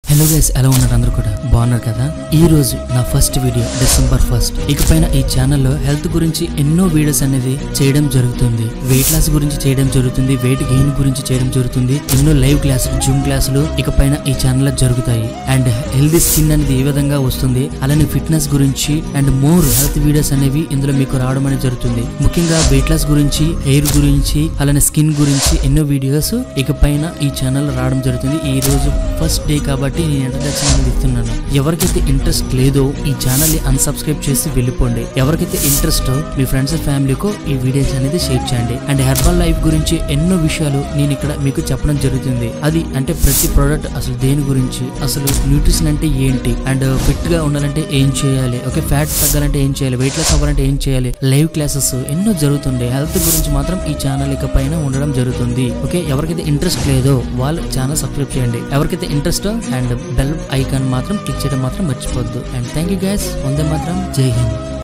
Hello guys, ఎలా ఉన్నారు? అందరూ కూడా బాగున్నారు కదా? ఈ రోజు నా ఫస్ట్ వీడియో December 1st. ఇకపైన ఈ ఛానల్లో హెల్త్ గురించి ఎన్నో వీడియోస్ అనేది చేయడం జరుగుతుంది. వెయిట్ లాస్ గురించి చేయడం జరుగుతుంది, వెయిట్ గెయిన్ గురించి చేయడం జరుగుతుంది. ఎన్నో లైవ్ క్లాసులు, జూమ్ క్లాసులు ఇకపైన ఈ ఛానల్లో జరుగుతాయి. అండ్ హెల్తీ స్కిన్ అనేది ఏ విధంగా వస్తుంది, అలానే ఫిట్నెస్ గురించి అండ్ మోర్ హెల్త్ వీడియోస్ అనేవి ఇందులో మీకు రావడం అనేది జరుగుతుంది. ముఖ్యంగా వెయిట్ లాస్ గురించి, హెయిర్ గురించి, అలానే స్కిన్ గురించి ఎన్నో వీడియోస్ ఇకపైన ఈ ఛానల్లో రావడం జరుగుతుంది. ఈ రోజు ఫస్ట్ డే కాబట్టి నేను ఇంట్రడక్షన్ అనేది ఇస్తున్నాను. ఎవరికైతే ఇంట్రెస్ట్ లేదో ఈ ఛానల్ ని అన్సబ్స్క్రైబ్ చేసి వెళ్ళిపోండి. ఎవరికైతే ఇంట్రెస్ట్ మీ ఫ్రెండ్స్ అండ్ ఫ్యామిలీకో ఈ వీడియోస్ అనేది షేర్ చేయండి. అండ్ హెర్బల్ లైఫ్ గురించి ఎన్నో విషయాలు నేను ఇక్కడ మీకు చెప్పడం జరుగుతుంది. అది అంటే ప్రతి ప్రోడక్ట్ అసలు దేని గురించి, అసలు న్యూట్రిషన్ అంటే ఏంటి, అండ్ ఫిట్ గా ఉండాలంటే ఏం చేయాలి, ఓకే ఫ్యాట్ తగ్గాలంటే ఏం చేయాలి, వెయిట్ లాస్ అవ్వాలంటే ఏం చేయాలి, లైవ్ క్లాసెస్ ఎన్నో జరుగుతుంది. హెల్త్ గురించి మాత్రం ఈ ఛానల్ ఇక పైన ఉండడం జరుగుతుంది. ఓకే, ఎవరికైతే ఇంట్రెస్ట్ లేదో వాళ్ళు ఛానల్ సబ్స్క్రైబ్ చేయండి. ఎవరికైతే ఇంట్రెస్ట్ అండ్ బెల్ ఐకాన్ మాత్రం క్లిక్ చేయడం మాత్రం మర్చిపోద్దు. And thank you guys. వందే మాత్రం. జై హింద్.